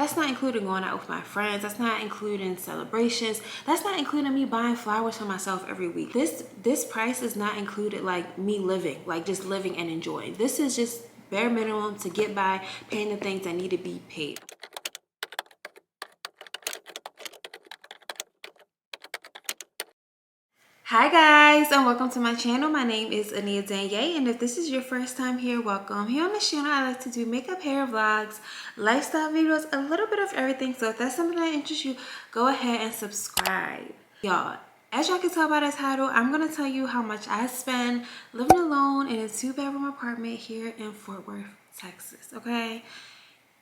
That's not including going out with my friends. That's not including celebrations. That's not including me buying flowers for myself every week. This price is not included like me living, like just living and enjoying. This is just bare minimum to get by, paying the things that need to be paid. Hi guys, and welcome to my channel. My name is Aniya Danyea, and if this is your first time here, welcome. Here on this channel I like to do makeup, hair vlogs, lifestyle videos, a little bit of everything. So if that's something that interests you, go ahead and subscribe. Y'all, as y'all can tell by the title, I'm going to tell you how much I spend living alone in a 2-bedroom apartment here in Fort Worth, Texas, okay?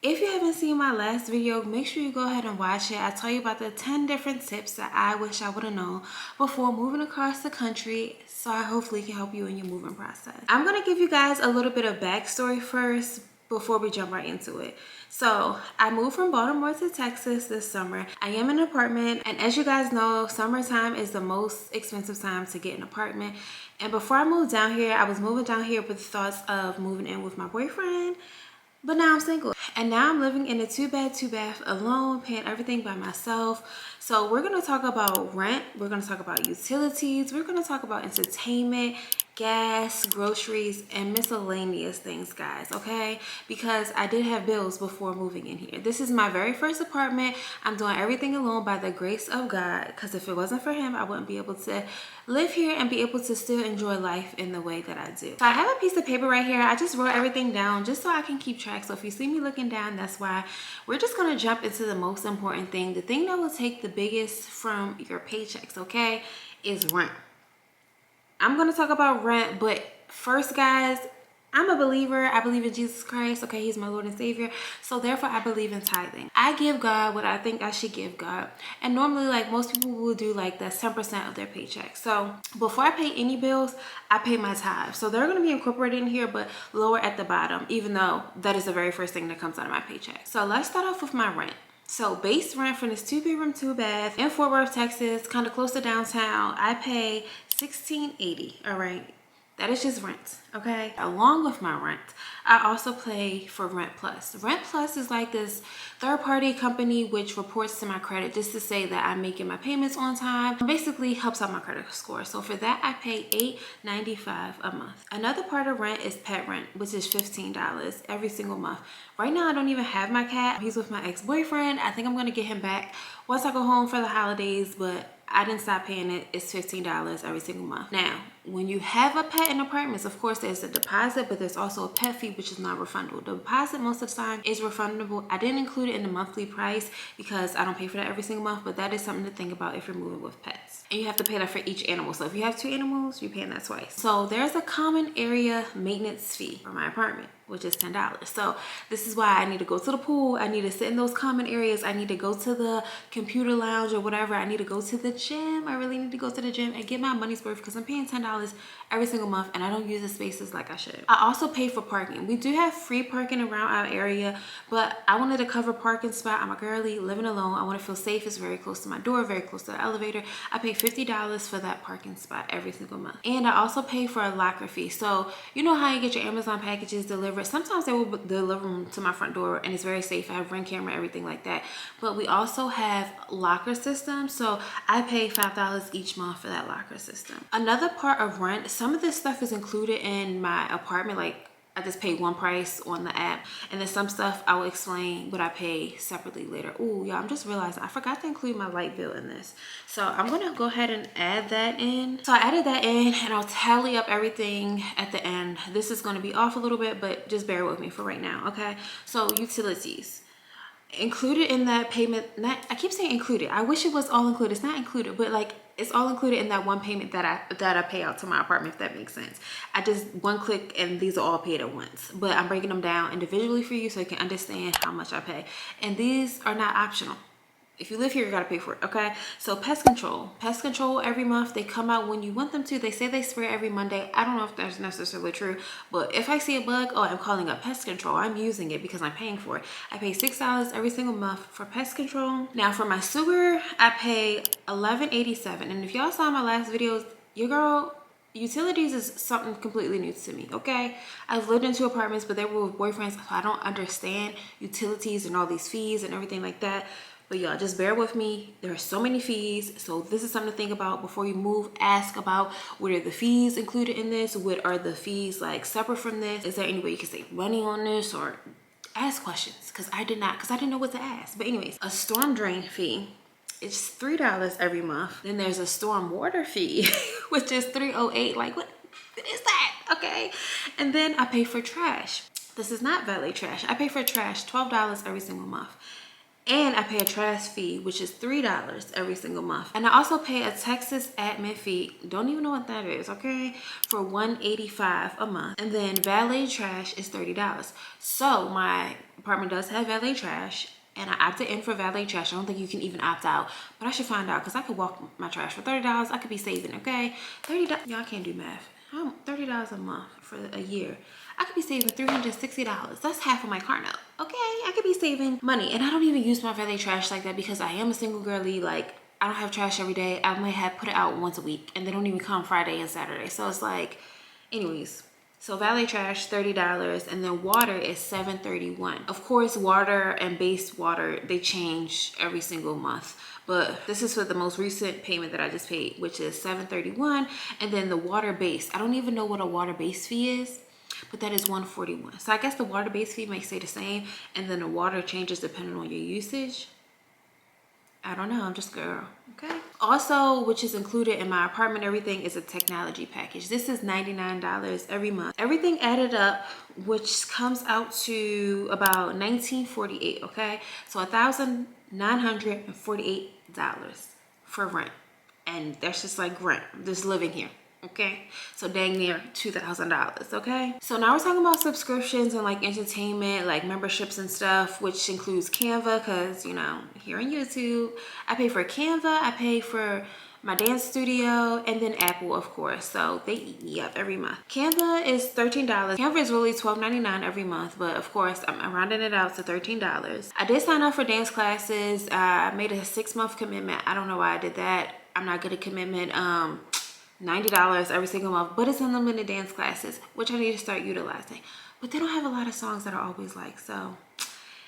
If you haven't seen my last video, make sure you go ahead and watch it. I tell you about the 10 different tips that I wish I would have known before moving across the country, so I hopefully can help you in your moving process. I'm going to give you guys a little bit of backstory first before we jump right into it. So I moved from Baltimore to Texas this summer. I am in an apartment, and as you guys know, summertime is the most expensive time to get an apartment. And before I moved down here, I was moving down here with thoughts of moving in with my boyfriend. But now I'm single, and now I'm living in a 2-bed, 2-bath alone, paying everything by myself. So we're gonna talk about rent, we're gonna talk about utilities, we're gonna talk about entertainment, gas, groceries, and miscellaneous things, guys, okay? Because I did have bills before moving in here. This is my very first apartment. I'm doing everything alone by the grace of God, because if it wasn't for him, I wouldn't be able to live here and be able to still enjoy life in the way that I do. So I have a piece of paper right here. I just wrote everything down just so I can keep track. So if you see me looking down, that's why. We're just gonna jump into the most important thing. The thing that will take the biggest from your paychecks, okay, is rent. I'm gonna talk about rent, but first, guys, I'm a believer. I believe in Jesus Christ, okay? He's my Lord and Savior. So therefore, I believe in tithing. I give God what I think I should give God. And normally, like most people will do, like that's 10% of their paycheck. So before I pay any bills, I pay my tithe. So they're gonna be incorporated in here, but lower at the bottom, even though that is the very first thing that comes out of my paycheck. So let's start off with my rent. So base rent for this 2-bedroom, 2-bath in Fort Worth, Texas, kind of close to downtown, I pay $16.80, all right? That is just rent, okay? Along with my rent, I also pay for Rent Plus. Rent Plus is like this third-party company which reports to my credit just to say that I'm making my payments on time. Basically helps out my credit score. So for that, I pay $8.95 a month. Another part of rent is pet rent, which is $15 every single month. Right now, I don't even have my cat. He's with my ex-boyfriend. I think I'm gonna get him back once I go home for the holidays, but I didn't stop paying it. It's $15 every single month. Now, when you have a pet in apartments, of course, there's a deposit, but there's also a pet fee, which is not refundable. The deposit most of the time is refundable. I didn't include it in the monthly price because I don't pay for that every single month, but that is something to think about if you're moving with pets. And you have to pay that for each animal. So if you have 2 animals, you're paying that twice. So there's a common area maintenance fee for my apartment, which is $10. So this is why I need to go to the pool. I need to sit in those common areas. I need to go to the computer lounge or whatever. I need to go to the gym. I really need to go to the gym and get my money's worth because I'm paying $10 every single month and I don't use the spaces like I should. I also pay for parking. We do have free parking around our area, but I wanted to cover parking spot. I'm a girly living alone. I want to feel safe. It's very close to my door, very close to the elevator. I pay $50 for that parking spot every single month. And I also pay for a locker fee. So you know how you get your Amazon packages delivered? Sometimes they will deliver them to my front door and it's very safe. I have Ring camera, everything like that. But we also have locker systems. So I pay $5 each month for that locker system. Another part of rent, some of this stuff is included in my apartment. Like I just pay one price on the app, and then some stuff I will explain what I pay separately later. Oh, y'all, I'm just realizing I forgot to include my light bill in this. So I'm gonna go ahead and add that in. So I added that in and I'll tally up everything at the end. This is gonna be off a little bit, but just bear with me for right now, okay? So utilities. Included in that payment, I keep saying included. I wish it was all included. It's not included, but like it's all included in that one payment that I pay out to my apartment, if that makes sense. I just one click and these are all paid at once, but I'm breaking them down individually for you so you can understand how much I pay. And these are not optional. If you live here, you gotta pay for it, okay? So pest control. Pest control every month, they come out when you want them to. They say they spray every Monday. I don't know if that's necessarily true, but if I see a bug, oh, I'm calling up pest control. I'm using it because I'm paying for it. I pay $6 every single month for pest control. Now for my sewer, I pay $11.87. And if y'all saw my last videos, your girl utilities is something completely new to me, okay? I've lived in 2 apartments, but they were with boyfriends, so I don't understand utilities and all these fees and everything like that. But y'all, just bear with me. There are so many fees, so this is something to think about before you move. Ask about, what are the fees included in this? What are the fees like separate from this? Is there any way you can save money on this? Or ask questions, because I didn't know what to ask. But anyways, a storm drain fee, it's $3 every month. Then there's a storm water fee, which is $3.08. Like, what is that? Okay. And then I pay for trash. This is not valet trash. I pay for trash $12 every single month. And I pay a trash fee, which is $3 every single month. And I also pay a Texas admin fee. Don't even know what that is, okay? For $185 a month. And then valet trash is $30. So my apartment does have valet trash. And I opted in for valet trash. I don't think you can even opt out. But I should find out, because I could walk my trash for $30. I could be saving, okay? $30. Y'all can't do math. $30 a month for a year. I could be saving $360. That's half of my car note, okay? I could be saving money. And I don't even use my valet trash like that, because I am a single girly. Like, I don't have trash every day. I might have put it out once a week, and they don't even come Friday and Saturday. So it's like, anyways. So valet trash, $30, and then water is $7.31. Of course, water and base water, they change every single month. But this is for the most recent payment that I just paid, which is $7.31. And then the water base, I don't even know what a water base fee is, but that is $141. So I guess the water base fee may stay the same, and then the water changes depending on your usage. I don't know, I'm just a girl, okay? Also, which is included in my apartment, everything, is a technology package. This is $99 every month. Everything added up, which comes out to about $1,948, okay? So $1,948 for rent. And that's just like rent, just living here. Okay, so dang near $2,000. Okay, so now we're talking about subscriptions and like entertainment, like memberships and stuff, which includes Canva, because you know, here on YouTube I pay for Canva, I pay for my dance studio, and then Apple, of course. So they eat me up every month. Canva is $13. Canva is really $12.99 every month, but of course I'm rounding it out to $13. I did sign up for dance classes. I made a 6-month commitment. I don't know why I did that. I'm not good at commitment. $90 every single month, but it's unlimited dance classes, which I need to start utilizing. But they don't have a lot of songs that are always like, so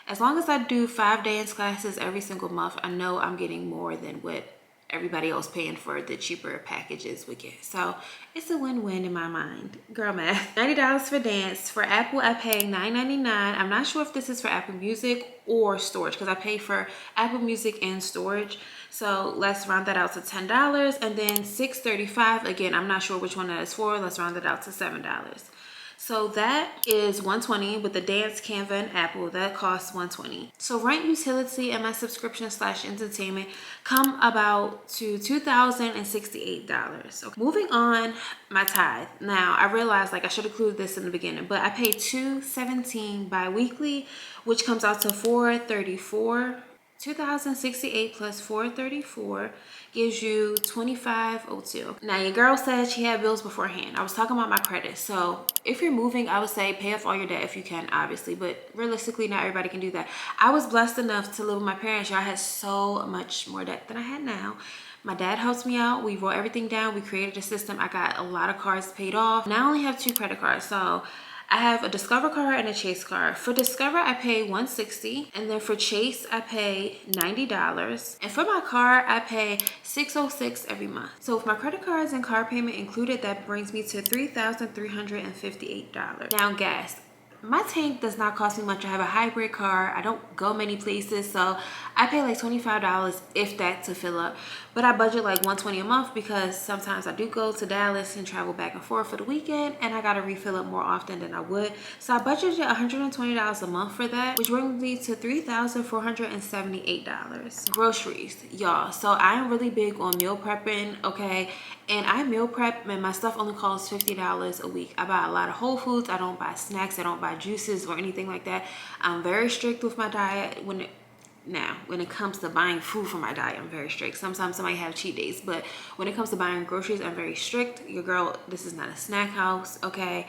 as long as I do 5 dance classes every single month, I know I'm getting more than what everybody else paying for the cheaper packages would get. So it's a win-win in my mind. Girl math. $90 for dance. For Apple, I pay $9.99. I'm not sure if this is for Apple Music or storage, because I pay for Apple Music and storage. So let's round that out to $10. And then $6.35. Again, I'm not sure which one that is for. Let's round it out to $7. So that is $120 with the dance, Canva, and Apple. That costs $120. So rent, utility, and my subscription / entertainment come about to $2,068. So moving on, my tithe. Now I realized like I should have included this in the beginning, but I pay $217 bi-weekly, which comes out to $434. 2,068 plus 434 gives you 2,502. Now your girl said she had bills beforehand. I was talking about my credit. So if you're moving, I would say pay off all your debt if you can, obviously, but realistically not everybody can do that. I was blessed enough to live with my parents. Y'all had so much more debt than I had now. My dad helped me out. We wrote everything down. We created a system. I got a lot of cards paid off. Now I only have 2 credit cards. So I have a Discover card and a Chase card. For Discover, I pay $160, and then for Chase, I pay $90. And for my car, I pay $606 every month. So with my credit cards and car payment included, that brings me to $3,358. Now gas. My tank does not cost me much. I have a hybrid car. I don't go many places, so I pay like $25, if that, to fill up. But I budget like $120 a month, because sometimes I do go to Dallas and travel back and forth for the weekend, and I gotta refill up more often than I would. So I budgeted $120 a month for that, which brings me to $3,478. Groceries, y'all. So I am really big on meal prepping, okay? And I meal prep, and my stuff only costs $50 a week. I buy a lot of Whole Foods. I don't buy snacks. I don't buy juices or anything like that. I'm very strict with my diet. When it comes to buying food for my diet, I'm very strict. Sometimes I might have cheat days, but when it comes to buying groceries, I'm very strict. Your girl, this is not a snack house, okay?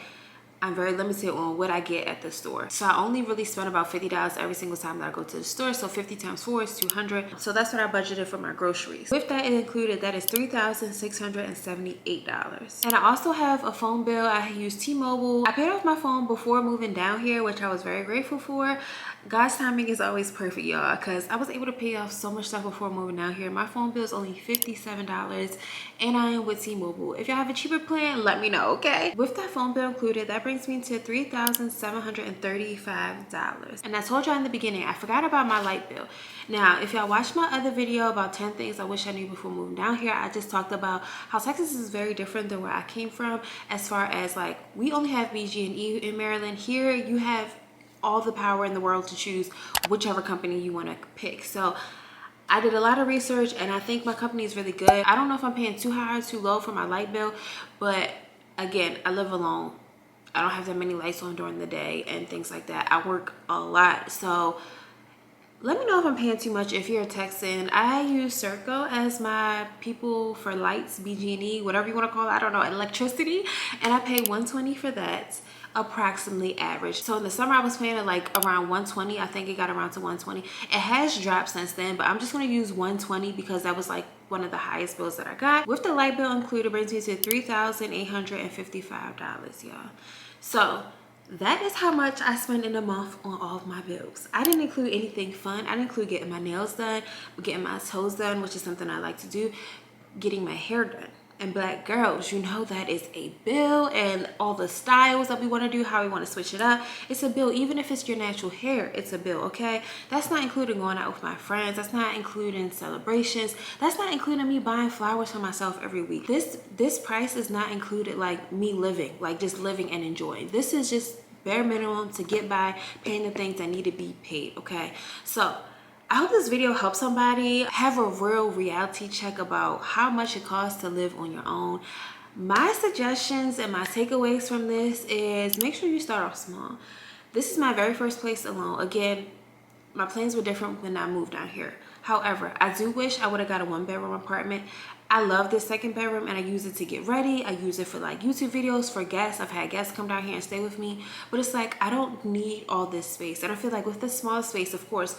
I'm very limited on what I get at the store. So I only really spend about $50 every single time that I go to the store. So 50 times 4 is 200. So that's what I budgeted for my groceries. With that included, that is $3,678. And I also have a phone bill. I use T-Mobile. I paid off my phone before moving down here, which I was very grateful for. God's timing is always perfect, y'all, because I was able to pay off so much stuff before moving down here. My phone bill is only $57 and I am with T-Mobile. If y'all have a cheaper plan, let me know, okay? With that phone bill included, that brings me to $3,735. And I told y'all in the beginning, I forgot about my light bill. Now, if y'all watched my other video about 10 things I wish I knew before moving down here, I just talked about how Texas is very different than where I came from, as far as like, we only have BG&E in Maryland. Here, you have all the power in the world to choose whichever company you want to pick. So I did a lot of research and I think my company is really good. I don't know if I'm paying too high or too low for my light bill, but again, I live alone. I don't have that many lights on during the day and things like that. I work a lot. So let me know if I'm paying too much. If you're a Texan, I use Circo as my people for lights, BG&E, whatever you want to call it. I don't know, electricity. And I pay $120 for that, approximately average. So in the summer I was paying it like around $120. I think it got around to $120. It has dropped since then, but I'm just going to use $120 because that was like one of the highest bills that I got. With the light bill included, brings me to $3,855, y'all. So that is how much I spend in a month on all of my bills. I didn't include anything fun. I didn't include getting my nails done, getting my toes done, which is something I like to do, getting my hair done. And Black girls, you know that is a bill, and all the styles that we want to do, how we want to switch it up, it's a bill. Even if it's your natural hair, it's a bill, okay? That's not including going out with my friends. That's not including celebrations. That's not including me buying flowers for myself every week. This price is not included like me living, like just living and enjoying. This is just bare minimum to get by, paying the things that need to be paid, okay? So I hope this video helps somebody have a real reality check about how much it costs to live on your own. My suggestions and my takeaways from this is make sure you start off small. This is my very first place alone. Again, my plans were different when I moved down here. However, I do wish I would have got a 1-bedroom apartment. I love this 2nd bedroom and I use it to get ready. I use it for like YouTube videos, for guests. I've had guests come down here and stay with me. But it's like, I don't need all this space. And I feel like with this small space, of course,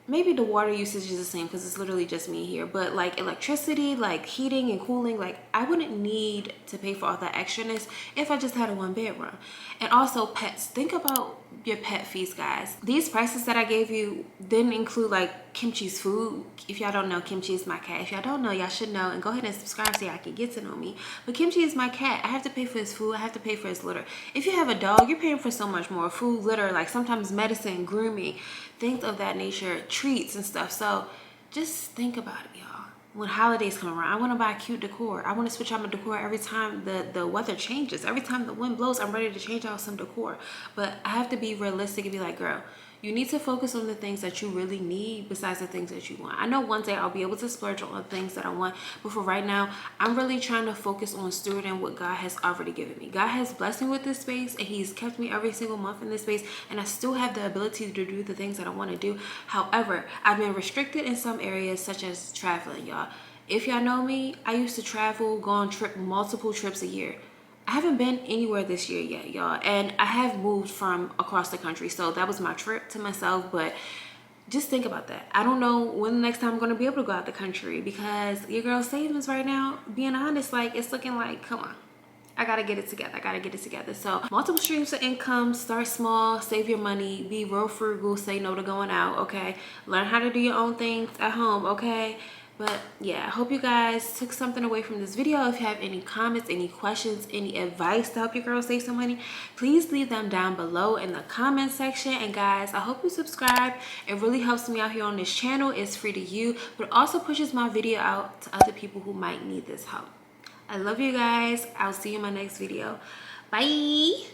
maybe the water usage is the same because it's literally just me here, but like electricity, like heating and cooling, like I wouldn't need to pay for all that extraness if I just had a 1-bedroom. And also pets. Think about your pet fees, guys. These prices that I gave you didn't include like Kimchi's food. If y'all don't know, Kimchi is my cat. If y'all don't know, y'all should know, and go ahead and subscribe so y'all can get to know me. But Kimchi is my cat. I have to pay for his food. I have to pay for his litter. If you have a dog, you're paying for so much more. Food, litter, like sometimes medicine, grooming, things of that nature, treats and stuff. So just think about it, y'all. When holidays come around, I want to buy cute decor. I want to switch out my decor every time the weather changes. Every time the wind blows, I'm ready to change out some decor. But I have to be realistic and be like, girl, you need to focus on the things that you really need besides the things that you want. I know one day I'll be able to splurge on things that I want, but for right now, I'm really trying to focus on stewarding what God has already given me. God has blessed me with this space, and He's kept me every single month in this space, and I still have the ability to do the things that I want to do. However, I've been restricted in some areas, such as traveling, y'all. If y'all know me, I used to travel, go on multiple trips a year. I haven't been anywhere this year yet, y'all, and I have moved from across the country, so that was my trip to myself. But just think about that. I don't know when the next time I'm going to be able to go out the country, because your girl's savings right now, being honest, like it's looking like, come on, I gotta get it together. I gotta get it together. So multiple streams of income, start small, save your money, be real frugal, say no to going out, okay? Learn how to do your own things at home, okay? But yeah, I hope you guys took something away from this video. If you have any comments, any questions, any advice to help your girl save some money, please leave them down below in the comment section. And guys, I hope you subscribe. It really helps me out here on this channel. It's free to you, but it also pushes my video out to other people who might need this help. I love you guys. I'll see you in my next video. Bye.